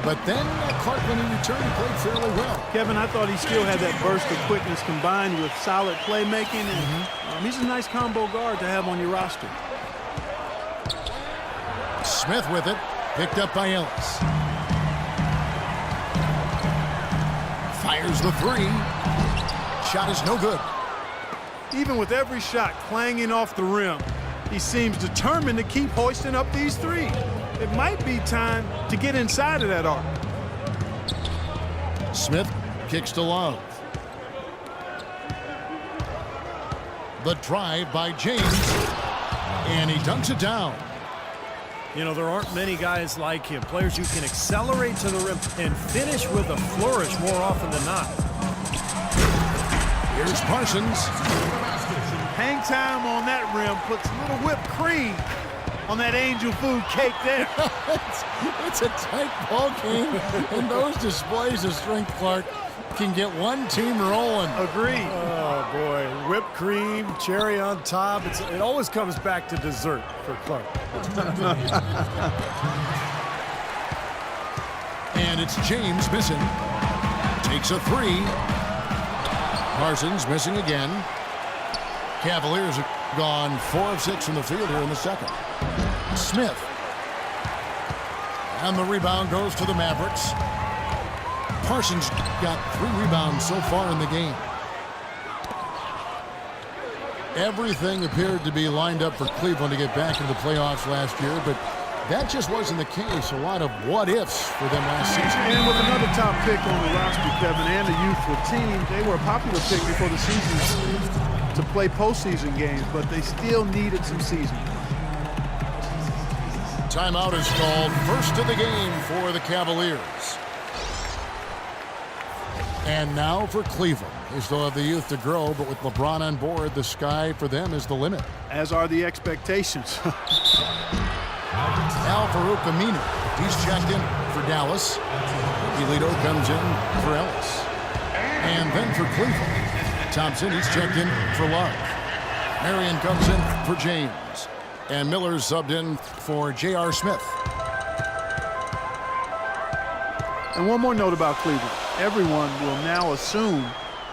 But then Clark, when he returned, he played fairly well. Kevin, I thought he still had that burst of quickness combined with solid playmaking. And he's a nice combo guard to have on your roster. Smith with it. Picked up by Ellis. Fires the three. Shot is no good. Even with every shot clanging off the rim, he seems determined to keep hoisting up these threes. It might be time to get inside of that arc. Smith kicks to Love. The drive by James. And he dunks it down. You know, there aren't many guys like him. Players who can accelerate to the rim and finish with a flourish more often than not. Here's Parsons. Hang time on that rim puts a little whipped cream on that angel food cake there. It's a tight ball game, and those displays of strength, Clark, can get one team rolling. Agreed. Oh, boy. Whipped cream, cherry on top. It always comes back to dessert for Clark. And it's James missing. Takes a three. Parsons missing again. Cavaliers have gone 4 of 6 from the field here in the second. Smith. And the rebound goes to the Mavericks. Parsons got 3 rebounds so far in the game. Everything appeared to be lined up for Cleveland to get back into the playoffs last year, but that just wasn't the case. A lot of what-ifs for them last season. And with another top pick on the roster, Kevin, and a youthful team, they were a popular pick before the season to play postseason games, but they still needed some seasoning. Timeout is called. First of the game for the Cavaliers. And now for Cleveland. They still have the youth to grow, but with LeBron on board, the sky for them is the limit. As are the expectations. Al-Farouq Aminu. He's checked in for Dallas. Elito comes in for Ellis. And then for Cleveland, Thompson, he's checked in for Love. Marion comes in for James. And Miller's subbed in for J.R. Smith. And one more note about Cleveland. Everyone will now assume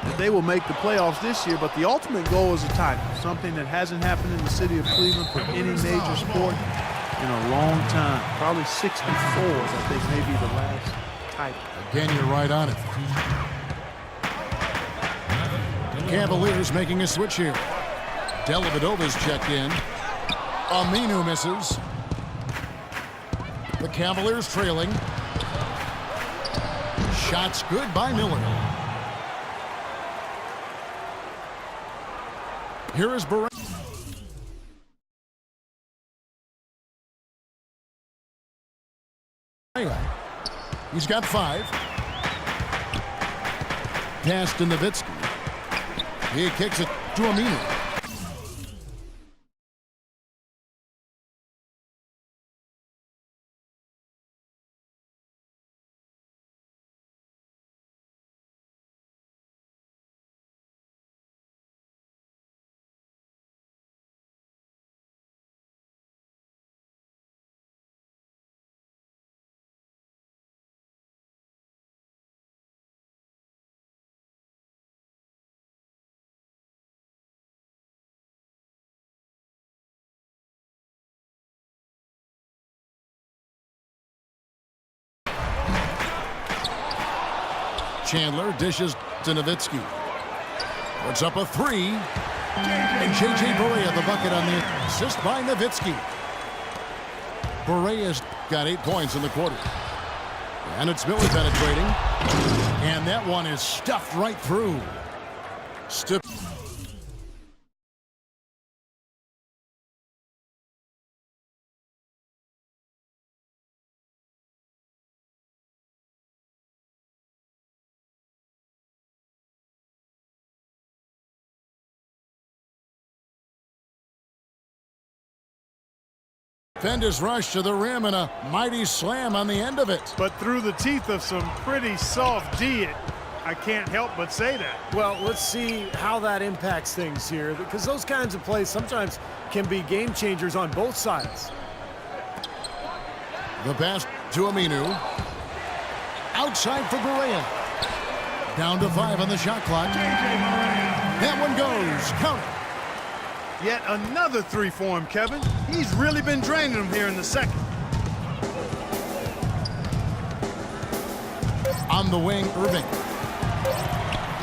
that they will make the playoffs this year, but the ultimate goal is a title, something that hasn't happened in the city of Cleveland for any major sport in a long time. Probably 64, I think, may be the last title. Again, you're right on it. Cavaliers making a switch here. Dellavedova's checked in. Aminu misses. The Cavaliers trailing. Shots good by Miller. Here is Barrett. He's got 5. Pass to Nowitzki. He kicks it to Aminu. Chandler dishes to Nowitzki. Puts up a 3. And J.J. Barea the bucket on the assist by Nowitzki. Barea's got 8 points in the quarter. And it's Miller penetrating. And that one is stuffed right through. Fender's rush to the rim and a mighty slam on the end of it. But through the teeth of some pretty soft D, I can't help but say that. Well, let's see how that impacts things here, because those kinds of plays sometimes can be game changers on both sides. The pass to Aminu. outside for Berea. Down to 5 on the shot clock. That one goes. Count it. Yet another three for him, Kevin. He's really been draining them here in the second. On the wing, Irving.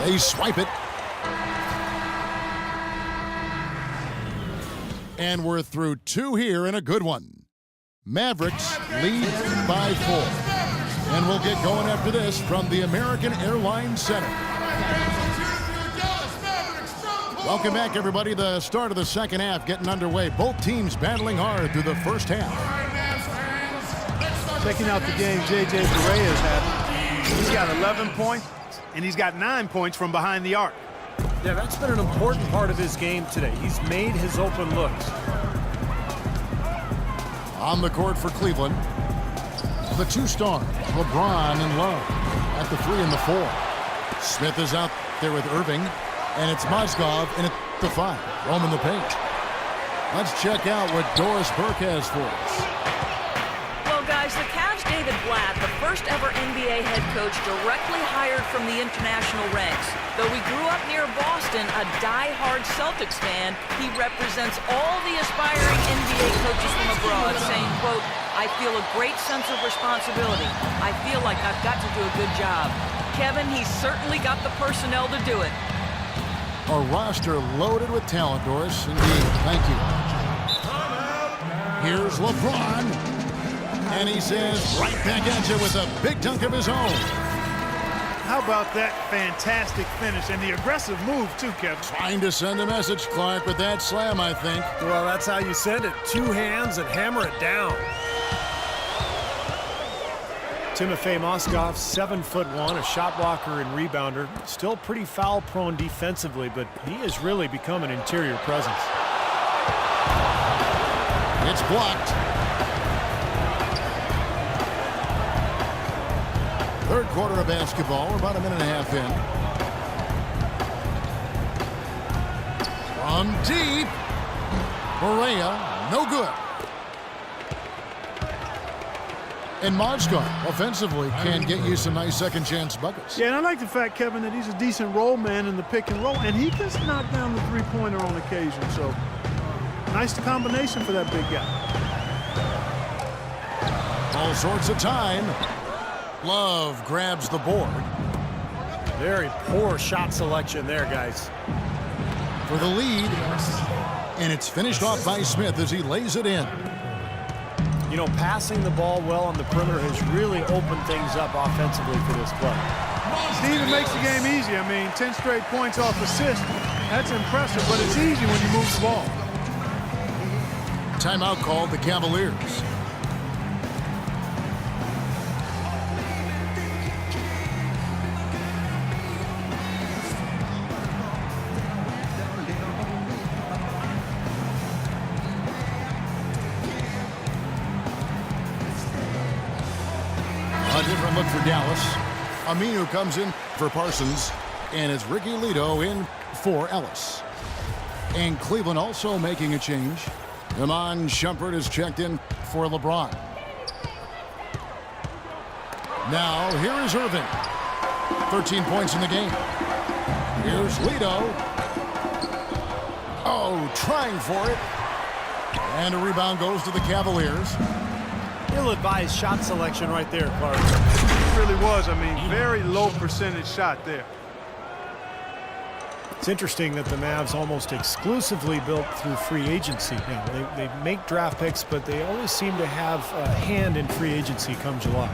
They swipe it. And we're through 2 here in a good one. Mavericks lead by 4. And we'll get going after this from the American Airlines Center. Welcome back, everybody. The start of the second half getting underway. Both teams battling hard through the first half. Checking out the game J.J. Barea is having. He's got 11 points, and he's got 9 points from behind the arc. Yeah, that's been an important part of his game today. He's made his open looks. On the court for Cleveland, the 2 stars, LeBron and Love, at the 3 and the 4. Smith is out there with Irving, and it's Mozgov in at the 5. Roman the paint. Let's check out what Doris Burke has for us. Well, guys, the Cavs' David Blatt, the first ever NBA head coach directly hired from the international ranks. Though he grew up near Boston, a die-hard Celtics fan, he represents all the aspiring NBA coaches from abroad, saying, quote, "I feel a great sense of responsibility. I feel like I've got to do a good job." Kevin, he's certainly got the personnel to do it. A roster loaded with talent, Doris. Indeed. Thank you. Here's LeBron. And he says right back at you with a big dunk of his own. How about that fantastic finish and the aggressive move, too, Kevin? Trying to send a message, Clark, with that slam, I think. Well, that's how you send it. 2 hands and hammer it down. Timofey Mozgov, 7'1", a shot blocker and rebounder. Still pretty foul-prone defensively, but he has really become an interior presence. It's blocked. Third quarter of basketball. We're about a minute and a half in. From deep. Berea, no good. And Mozgov, offensively, can get you some nice second chance buckets. Yeah, and I like the fact, Kevin, that he's a decent roll man in the pick and roll, and he can knock down the three-pointer on occasion. So, nice combination for that big guy. All sorts of time. Love grabs the board. Very poor shot selection there, guys. For the lead. And it's finished off by Smith as he lays it in. You know, passing the ball well on the perimeter has really opened things up offensively for this club. Steve, it makes the game easy. I mean, 10 straight points off assist. That's impressive, but it's easy when you move the ball. Timeout called the Cavaliers. A different look for Dallas. Aminu comes in for Parsons, and it's Ricky Lito in for Ellis. And Cleveland also making a change. Iman Shumpert is checked in for LeBron. Now, here is Irving. 13 points in the game. Here's Lito. Oh, trying for it. And a rebound goes to the Cavaliers. Ill-advised shot selection right there, Clark. It really was. I mean, very low percentage shot there. It's interesting that the Mavs almost exclusively built through free agency. You know, they make draft picks, but they always seem to have a hand in free agency come July.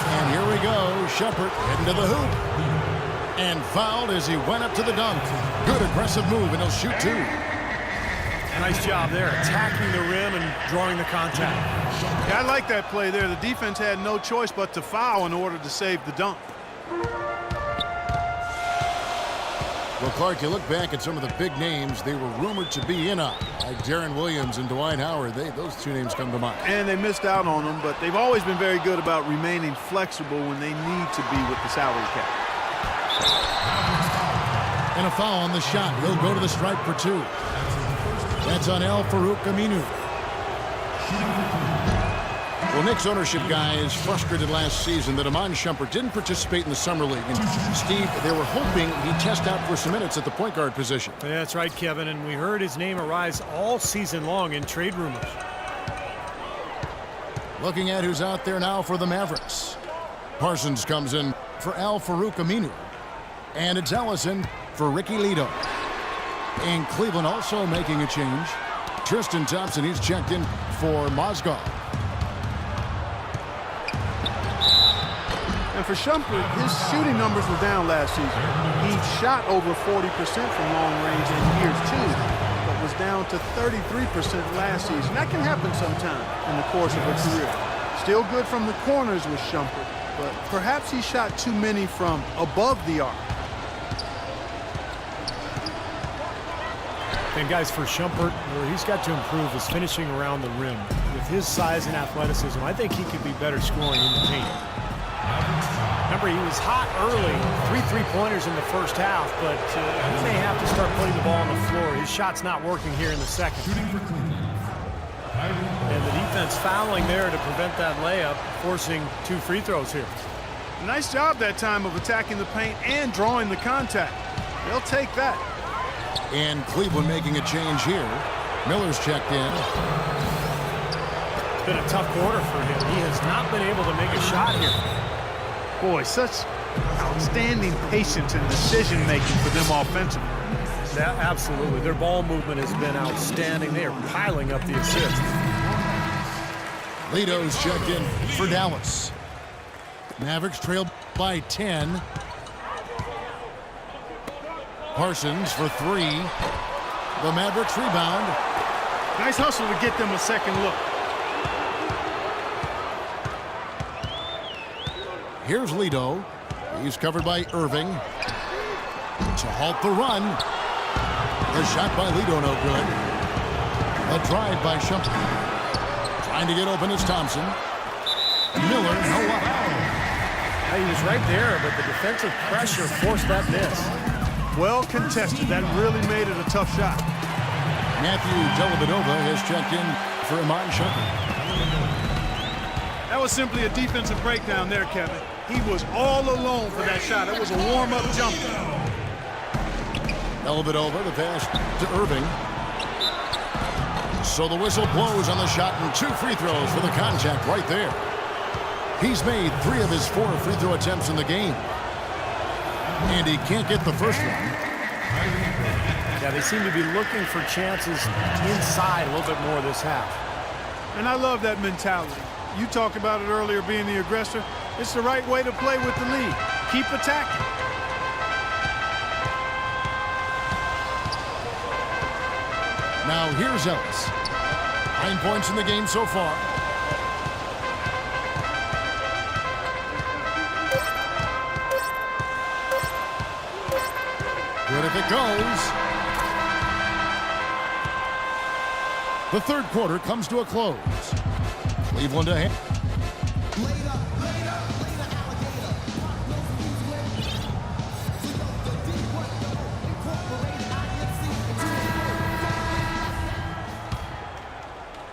And here we go. Shumpert heading to the hoop. And fouled as he went up to the dunk. Good aggressive move, and he'll shoot 2. Nice job there, attacking the rim and drawing the contact. Yeah, I like that play there. The defense had no choice but to foul in order to save the dunk. Well, Clark, you look back at some of the big names they were rumored to be in on, like Darren Williams and Dwight Howard. Those 2 names come to mind. And they missed out on them, but they've always been very good about remaining flexible when they need to be with the salary cap. And a foul on the shot. He'll go to the stripe for 2. That's on Al Farouk Aminu. Well, Knicks ownership guys frustrated last season that Iman Shumpert didn't participate in the Summer League. And Steve, they were hoping he'd test out for some minutes at the point guard position. Yeah, that's right, Kevin, and we heard his name arise all season long in trade rumors. Looking at who's out there now for the Mavericks. Parsons comes in for Al-Farouq Aminu. And it's Ellison for Ricky Ledo. And Cleveland also making a change. Tristan Thompson, he's checked in for Mozgov. And for Shumpert, his shooting numbers were down last season. He shot over 40% from long range in year 2, but was down to 33% last season. That can happen sometime in the course of a career. Still good from the corners with Shumpert, but perhaps he shot too many from above the arc. And guys, for Shumpert, where he's got to improve is finishing around the rim. With his size and athleticism, I think he could be better scoring in the paint. Remember, he was hot early, 3 3-pointers in the first half, but he may have to start putting the ball on the floor. His shot's not working here in the second. And the defense fouling there to prevent that layup, forcing 2 free throws here. Nice job that time of attacking the paint and drawing the contact. They'll take that. And Cleveland making a change here. Miller's checked in. It's been a tough quarter for him. He has not been able to make a shot here. Boy, such outstanding patience and decision-making for them offensively. Yeah, absolutely. Their ball movement has been outstanding. They are piling up the assists. Ledo's checked in for Dallas. Mavericks trail by 10. Parsons for 3. The Mavericks rebound. Nice hustle to get them a second look. Here's Ledo. He's covered by Irving. To halt the run. The shot by Ledo, no good. A drive by Shumpert. Trying to get open is Thompson. Miller, no up. He was right there, but the defensive pressure forced that miss. Well contested. That really made it a tough shot. Matthew Dellavedova has checked in for Iman Shumpert. That was simply a defensive breakdown there, Kevin. He was all alone for that shot. It was a warm-up jumper. Dellavedova, the pass to Irving. So the whistle blows on the shot and 2 free throws for the contact right there. He's made 3 of his 4 free throw attempts in the game. And he can't get the first one. Yeah, they seem to be looking for chances inside a little bit more this half. And I love that mentality. You talked about it earlier, being the aggressor. It's the right way to play with the lead. Keep attacking. Now here's Ellis. 9 points in the game so far. Good if it goes. The third quarter comes to a close. Cleveland ahead.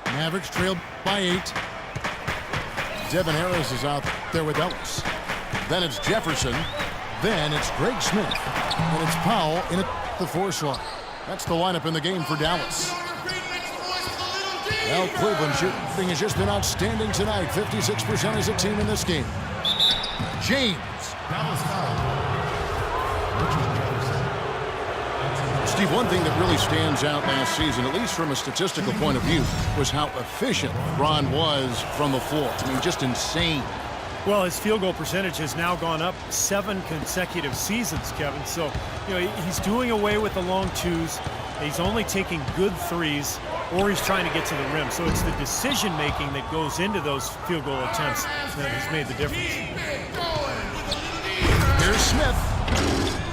Mavericks trailed by 8. Devin Harris is out there with Ellis. Then it's Jefferson. Then it's Greg Smith. And it's Powell in at the 4 slot. That's the lineup in the game for Dallas. Well, Cleveland shooting has just been outstanding tonight. 56% as a team in this game. James. Steve, one thing that really stands out last season, at least from a statistical point of view, was how efficient Ron was from the floor. I mean, just insane. Well, his field goal percentage has now gone up 7 consecutive seasons, Kevin. So, he's doing away with the long twos. He's only taking good threes, or he's trying to get to the rim. So it's the decision-making that goes into those field goal attempts that has made the difference. Here's Smith.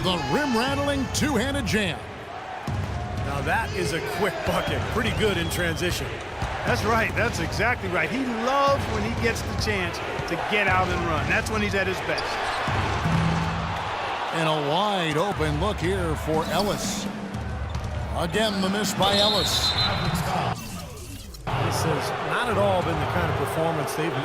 The rim-rattling two-handed jam. Now that is a quick bucket. Pretty good in transition. That's right. That's exactly right. He loves when he gets the chance to get out and run. That's when he's at his best. And a wide open look here for Ellis. Again, the miss by Ellis. This has not at all been the kind of performance they've needed.